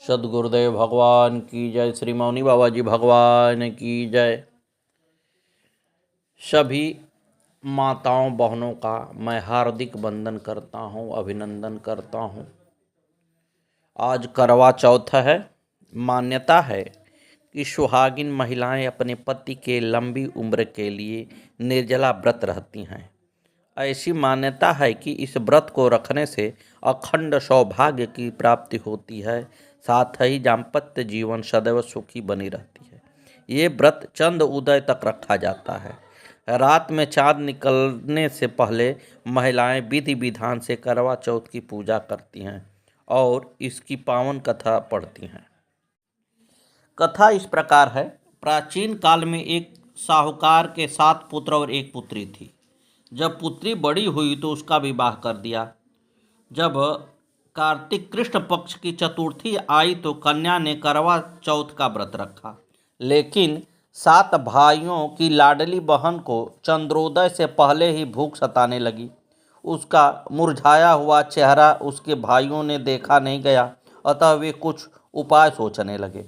सद्गुरुदेव भगवान की जय। श्री मौनी बाबा जी भगवान की जय। सभी माताओं बहनों का मैं हार्दिक वंदन करता हूँ, अभिनंदन करता हूँ। आज करवा चौथ है। मान्यता है कि सुहागिन महिलाएं अपने पति के लंबी उम्र के लिए निर्जला व्रत रहती हैं। ऐसी मान्यता है कि इस व्रत को रखने से अखंड सौभाग्य की प्राप्ति होती है, साथ ही दाम्पत्य जीवन सदैव सुखी बनी रहती है। ये व्रत चंद उदय तक रखा जाता है। रात में चाँद निकलने से पहले महिलाएं विधि विधान से करवा चौथ की पूजा करती हैं और इसकी पावन कथा पढ़ती हैं। कथा इस प्रकार है। प्राचीन काल में एक साहूकार के 7 पुत्र और 1 पुत्री थी। जब पुत्री बड़ी हुई तो उसका विवाह कर दिया। जब कार्तिक कृष्ण पक्ष की चतुर्थी आई तो कन्या ने करवा चौथ का व्रत रखा, लेकिन 7 भाइयों की लाडली बहन को चंद्रोदय से पहले ही भूख सताने लगी। उसका मुरझाया हुआ चेहरा उसके भाइयों ने देखा नहीं गया, अतः वे कुछ उपाय सोचने लगे।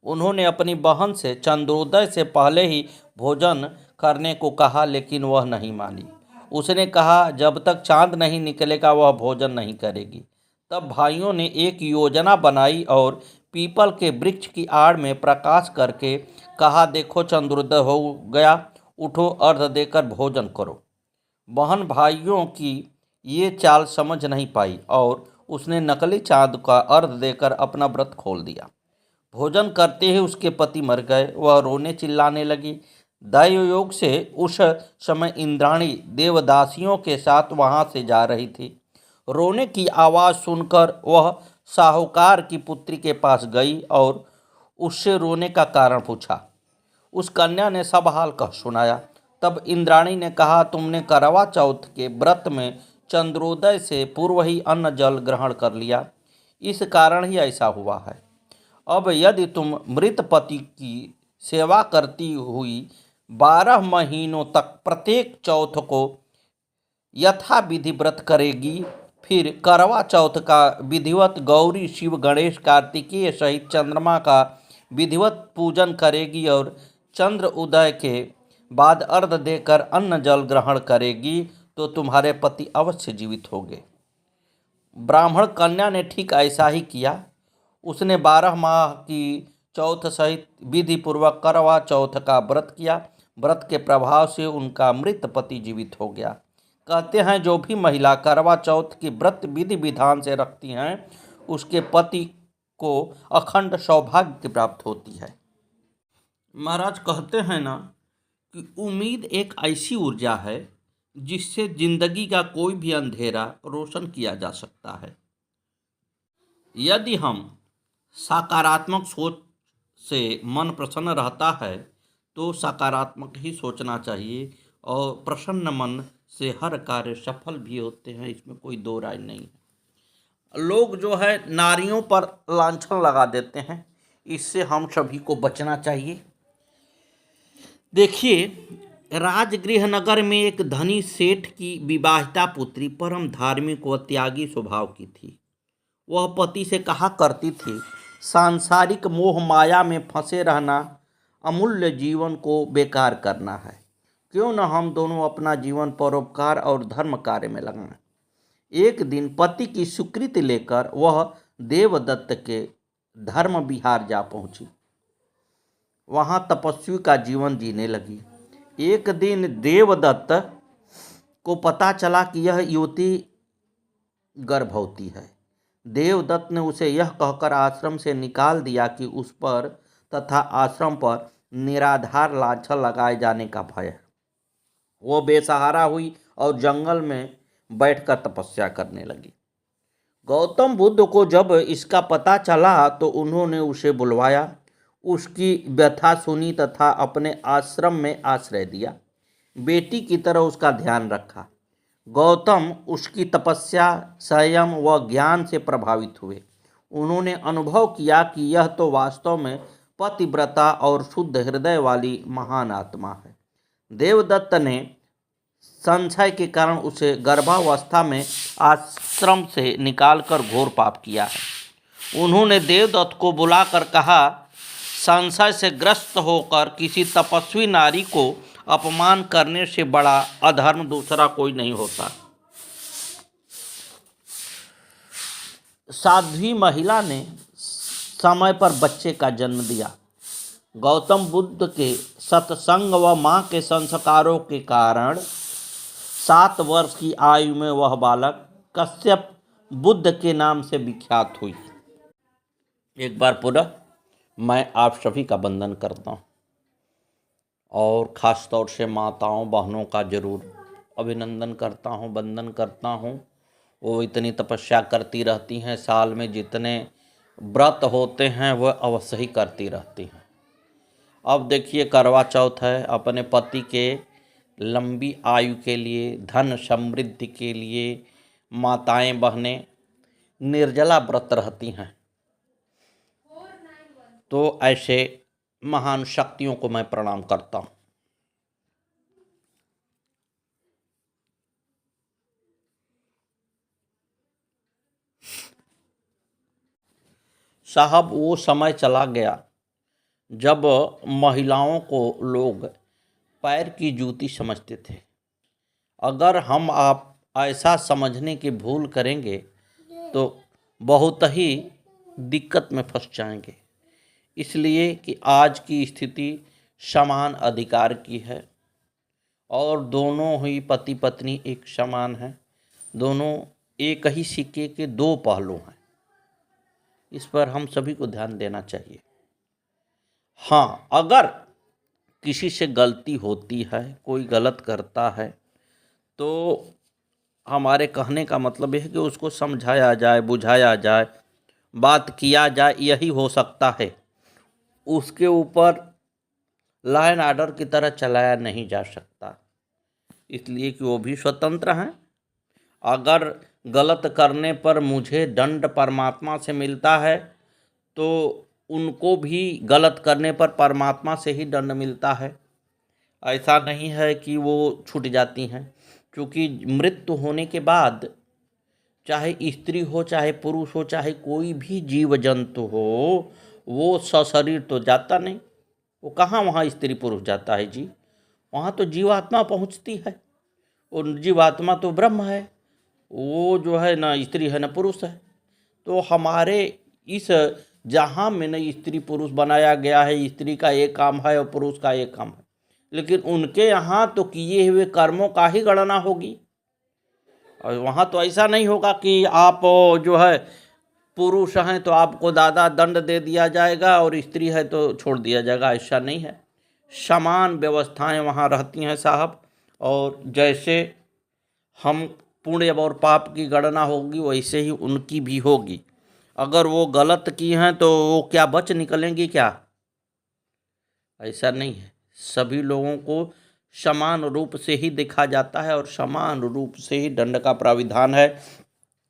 उन्होंने अपनी बहन से चंद्रोदय से पहले ही भोजन करने को कहा, लेकिन वह नहीं मानी। उसने कहा जब तक चांद नहीं निकलेगा वह भोजन नहीं करेगी। तब भाइयों ने एक योजना बनाई और पीपल के वृक्ष की आड़ में प्रकाश करके कहा, देखो चंद्रोदय हो गया, उठो अर्घ देकर भोजन करो। बहन भाइयों की ये चाल समझ नहीं पाई और उसने नकली चांद का अर्घ देकर अपना व्रत खोल दिया। भोजन करते ही उसके पति मर गए। वह रोने चिल्लाने लगी। दैव योग से उस समय इंद्राणी देवदासियों के साथ वहां से जा रही थी। रोने की आवाज़ सुनकर वह साहूकार की पुत्री के पास गई और उससे रोने का कारण पूछा। उस कन्या ने सब हाल कह सुनाया। तब इंद्राणी ने कहा, तुमने करवा चौथ के व्रत में चंद्रोदय से पूर्व ही अन्न जल ग्रहण कर लिया, इस कारण ही ऐसा हुआ है। अब यदि तुम मृत पति की सेवा करती हुई 12 महीनों तक प्रत्येक चौथ को यथा विधि व्रत करेगी, फिर करवा चौथ का विधिवत गौरी शिव गणेश कार्तिकेय सहित चंद्रमा का विधिवत पूजन करेगी और चंद्र उदय के बाद अर्घ देकर अन्न जल ग्रहण करेगी तो तुम्हारे पति अवश्य जीवित होंगे। ब्राह्मण कन्या ने ठीक ऐसा ही किया। उसने 12 माह की चौथ सहित विधि पूर्वक करवा चौथ का व्रत किया। व्रत के प्रभाव से उनका मृत पति जीवित हो गया। कहते हैं जो भी महिला करवा चौथ की व्रत विधि विधान से रखती हैं उसके पति को अखंड सौभाग्य की प्राप्त होती है। महाराज कहते हैं ना कि उम्मीद एक ऐसी ऊर्जा है जिससे जिंदगी का कोई भी अंधेरा रोशन किया जा सकता है। यदि हम सकारात्मक सोच से मन प्रसन्न रहता है तो सकारात्मक ही सोचना चाहिए और प्रसन्न मन से हर कार्य सफल भी होते हैं, इसमें कोई दो राय नहीं है। लोग जो है नारियों पर लांछन लगा देते हैं, इससे हम सभी को बचना चाहिए। देखिए, राजगृह नगर में एक धनी सेठ की विवाहिता पुत्री परम धार्मिक व त्यागी स्वभाव की थी। वह पति से कहा करती थी, सांसारिक मोह माया में फंसे रहना अमूल्य जीवन को बेकार करना है। क्यों न हम दोनों अपना जीवन परोपकार और धर्म कार्य में लगाएं। एक दिन पति की स्वीकृति लेकर वह देवदत्त के धर्म विहार जा पहुंची। वहां तपस्वी का जीवन जीने लगी। एक दिन देवदत्त को पता चला कि यह युवती गर्भवती है। देवदत्त ने उसे यह कहकर आश्रम से निकाल दिया कि उस पर तथा आश्रम पर निराधार लांछन लगाए जाने का भय है। वो बेसहारा हुई और जंगल में बैठकर तपस्या करने लगी। गौतम बुद्ध को जब इसका पता चला तो उन्होंने उसे बुलवाया, उसकी व्यथा सुनी तथा अपने आश्रम में आश्रय दिया। बेटी की तरह उसका ध्यान रखा। गौतम उसकी तपस्या, संयम व ज्ञान से प्रभावित हुए। उन्होंने अनुभव किया कि यह तो वास्तव में पतिव्रता और शुद्ध हृदय वाली महान आत्मा है। देवदत्त ने संशय के कारण उसे गर्भावस्था में आश्रम से निकालकर घोर पाप किया है। उन्होंने देवदत्त को बुलाकर कहा, संशय से ग्रस्त होकर किसी तपस्वी नारी को अपमान करने से बड़ा अधर्म दूसरा कोई नहीं होता। साध्वी महिला ने समय पर बच्चे का जन्म दिया। गौतम बुद्ध के सत्संग व मां के संस्कारों के कारण 7 वर्ष की आयु में वह बालक कश्यप बुद्ध के नाम से विख्यात हुई। एक बार पुनः मैं आप सभी का वंदन करता हूँ और ख़ास तौर से माताओं बहनों का जरूर अभिनंदन करता हूँ, वंदन करता हूँ। वो इतनी तपस्या करती रहती हैं, साल में जितने व्रत होते हैं वह अवश्य ही करती रहती हैं। अब देखिए करवा चौथ है, अपने पति के लंबी आयु के लिए, धन समृद्धि के लिए माताएं बहनें निर्जला व्रत रहती हैं। तो ऐसे महान शक्तियों को मैं प्रणाम करता हूँ। साहब वो समय चला गया जब महिलाओं को लोग पैर की जूती समझते थे। अगर हम आप ऐसा समझने की भूल करेंगे तो बहुत ही दिक्कत में फंस जाएंगे। इसलिए कि आज की स्थिति समान अधिकार की है और दोनों ही पति पत्नी एक समान हैं, दोनों एक ही सिक्के के 2 पहलू हैं। इस पर हम सभी को ध्यान देना चाहिए। हाँ, अगर किसी से गलती होती है, कोई गलत करता है, तो हमारे कहने का मतलब यह है कि उसको समझाया जाए, बुझाया जाए, बात किया जाए, यही हो सकता है। उसके ऊपर लॉ एंड ऑर्डर की तरह चलाया नहीं जा सकता, इसलिए कि वो भी स्वतंत्र हैं। अगर गलत करने पर मुझे दंड परमात्मा से मिलता है तो उनको भी गलत करने पर परमात्मा से ही दंड मिलता है। ऐसा नहीं है कि वो छूट जाती हैं, क्योंकि मृत्यु होने के बाद चाहे स्त्री हो, चाहे पुरुष हो, चाहे कोई भी जीव जंतु हो, वो सशरीर तो जाता नहीं। वो कहाँ वहाँ स्त्री पुरुष जाता है जी? वहाँ तो जीवात्मा पहुँचती है। और जीवात्मा तो ब्रह्म है, वो जो है ना स्त्री है ना पुरुष है। तो हमारे इस जहाँ में न स्त्री पुरुष बनाया गया है, स्त्री का एक काम है और पुरुष का एक काम है, लेकिन उनके यहाँ तो किए हुए कर्मों का ही गणना होगी। और वहाँ तो ऐसा नहीं होगा कि आप जो है पुरुष हैं तो आपको ज़्यादा दंड दे दिया जाएगा और स्त्री है तो छोड़ दिया जाएगा। ऐसा नहीं है, समान व्यवस्थाएं वहाँ रहती हैं साहब। और जैसे हम पुण्य और पाप की गणना होगी वैसे ही उनकी भी होगी। अगर वो गलत की हैं तो वो क्या बच निकलेंगी क्या? ऐसा नहीं है। सभी लोगों को समान रूप से ही देखा जाता है और समान रूप से ही दंड का प्राविधान है।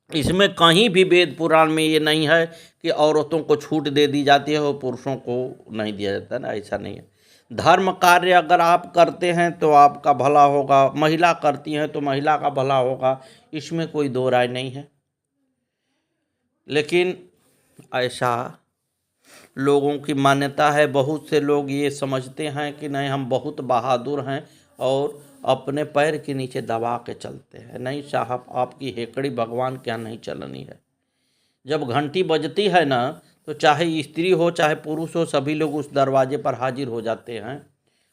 इसमें कहीं भी वेद पुराण में ये नहीं है कि औरतों को छूट दे दी जाती है और पुरुषों को नहीं दिया जाता है ना, ऐसा नहीं है। धर्म कार्य अगर आप करते हैं तो आपका भला होगा, महिला करती हैं तो महिला का भला होगा, इसमें कोई दो राय नहीं है। लेकिन ऐसा लोगों की मान्यता है, बहुत से लोग ये समझते हैं कि नहीं हम बहुत बहादुर हैं और अपने पैर के नीचे दबा के चलते हैं। नहीं साहब, आपकी हेकड़ी भगवान क्या नहीं चलनी है। जब घंटी बजती है ना तो चाहे स्त्री हो चाहे पुरुष हो, सभी लोग उस दरवाजे पर हाजिर हो जाते हैं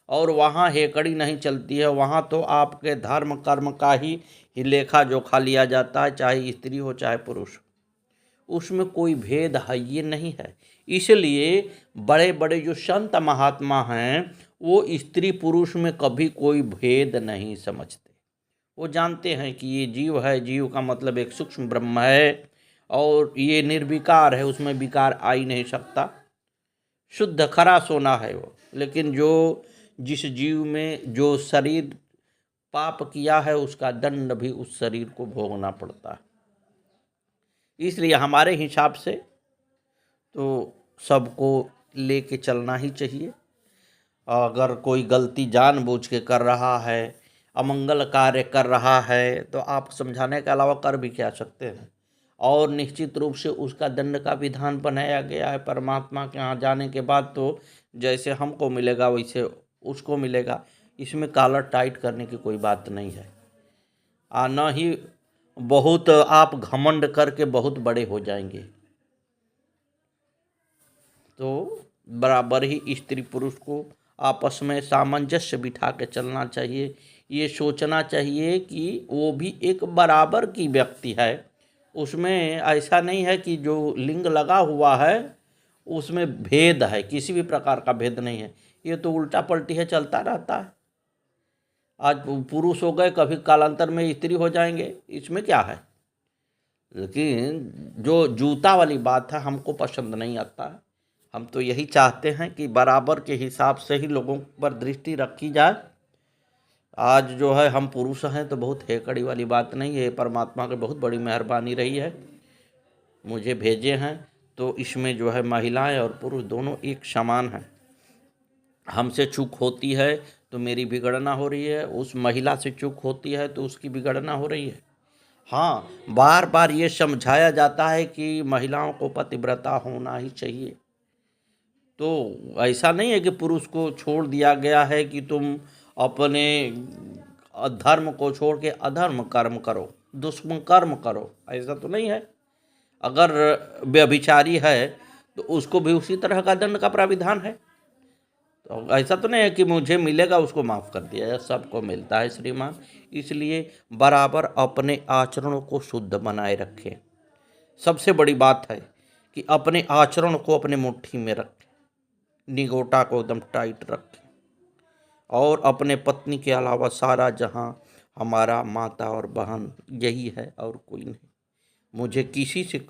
और वहाँ हेकड़ी नहीं चलती है। वहाँ तो आपके धर्म कर्म का ही लेखा जोखा लिया जाता है, चाहे स्त्री हो चाहे पुरुष, उसमें कोई भेद है ये नहीं है। इसलिए बड़े बड़े जो संत महात्मा हैं वो स्त्री पुरुष में कभी कोई भेद नहीं समझते। वो जानते हैं कि ये जीव है, जीव का मतलब एक सूक्ष्म ब्रह्म है और ये निर्विकार है, उसमें विकार आ ही नहीं सकता। शुद्ध खरा सोना है वो। लेकिन जो जिस जीव में जो शरीर पाप किया है उसका दंड भी उस शरीर को भोगना पड़ता है। इसलिए हमारे हिसाब से तो सबको लेके चलना ही चाहिए। अगर कोई गलती जानबूझ के कर रहा है, अमंगल कार्य कर रहा है, तो आप समझाने के अलावा कर भी क्या सकते हैं। और निश्चित रूप से उसका दंड का विधान बनाया गया है। परमात्मा के यहाँ जाने के बाद तो जैसे हमको मिलेगा वैसे उसको मिलेगा, इसमें कॉलर टाइट करने की कोई बात नहीं है। न ही बहुत आप घमंड करके बहुत बड़े हो जाएंगे। तो बराबर ही स्त्री पुरुष को आपस में सामंजस्य बिठा के चलना चाहिए। ये सोचना चाहिए कि वो भी एक बराबर की व्यक्ति है। उसमें ऐसा नहीं है कि जो लिंग लगा हुआ है उसमें भेद है, किसी भी प्रकार का भेद नहीं है। ये तो उल्टा पलटी है, चलता रहता है। आज पुरुष हो गए, कभी कालांतर में स्त्री हो जाएंगे, इसमें क्या है। लेकिन जो जूता वाली बात है हमको पसंद नहीं आता है। हम तो यही चाहते हैं कि बराबर के हिसाब से ही लोगों पर दृष्टि रखी जाए। आज जो है हम पुरुष हैं तो बहुत हेकड़ी वाली बात नहीं है, परमात्मा की बहुत बड़ी मेहरबानी रही है, मुझे भेजे हैं। तो इसमें जो है महिलाएं और पुरुष दोनों एक समान हैं। हमसे चूक होती है तो मेरी बिगड़ना हो रही है, उस महिला से चूक होती है तो उसकी बिगड़ना हो रही है। हाँ, बार बार ये समझाया जाता है कि महिलाओं को पतिव्रता होना ही चाहिए। तो ऐसा नहीं है कि पुरुष को छोड़ दिया गया है कि तुम अपने धर्म को छोड़ के अधर्म कर्म करो, दुष्कर्म करो, ऐसा तो नहीं है। अगर व्यभिचारी है तो उसको भी उसी तरह का दंड का प्राविधान है। तो ऐसा तो नहीं है कि मुझे मिलेगा उसको माफ़ कर दिया जाए, सबको मिलता है श्रीमान। इसलिए बराबर अपने आचरणों को शुद्ध बनाए रखें। सबसे बड़ी बात है कि अपने आचरण को अपने मुट्ठी में रखें, निगोटा को एकदम टाइट रखें। और अपने पत्नी के अलावा सारा जहां हमारा माता और बहन यही है और कोई नहीं। मुझे किसी से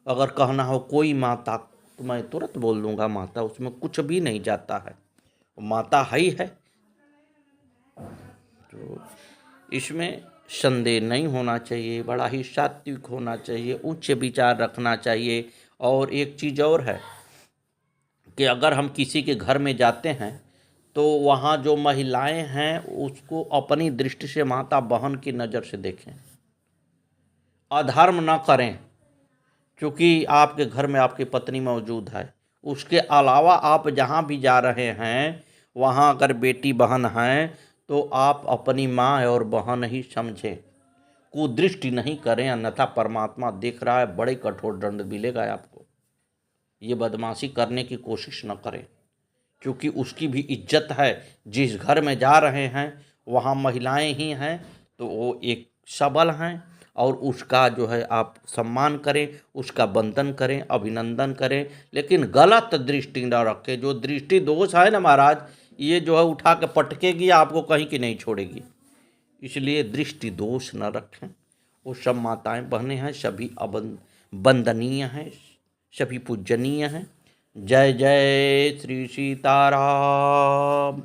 अगर कहना हो कोई माता तो मैं तुरंत बोल दूंगा माता, उसमें कुछ भी नहीं जाता है, माता ही है। तो इसमें संदेह नहीं होना चाहिए, बड़ा ही सात्विक होना चाहिए, उच्च विचार रखना चाहिए। और एक चीज़ और है कि अगर हम किसी के घर में जाते हैं तो वहाँ जो महिलाएं हैं उसको अपनी दृष्टि से माता बहन की नज़र से देखें, अधर्म न करें। क्योंकि आपके घर में आपकी पत्नी मौजूद है, उसके अलावा आप जहाँ भी जा रहे हैं वहाँ अगर बेटी बहन हैं तो आप अपनी माँ और बहन ही समझें, कुदृष्टि नहीं करें, अन्यथा परमात्मा देख रहा है, बड़े कठोर दंड मिलेगा आपको। ये बदमाशी करने की कोशिश न करें, क्योंकि उसकी भी इज्जत है। जिस घर में जा रहे हैं वहाँ महिलाएं ही हैं तो वो एक सबल हैं, और उसका जो है आप सम्मान करें, उसका वंदन करें, अभिनंदन करें। लेकिन गलत दृष्टि न रखें। जो दृष्टि दोष है ना महाराज, ये जो है उठा के पटकेगी, आपको कहीं की नहीं छोड़ेगी। इसलिए दृष्टि दोष न रखें। वो सब माताएं बहनें हैं, सभी वंदनीय हैं, सभी पूजनीय हैं। जय जय श्री सीताराम।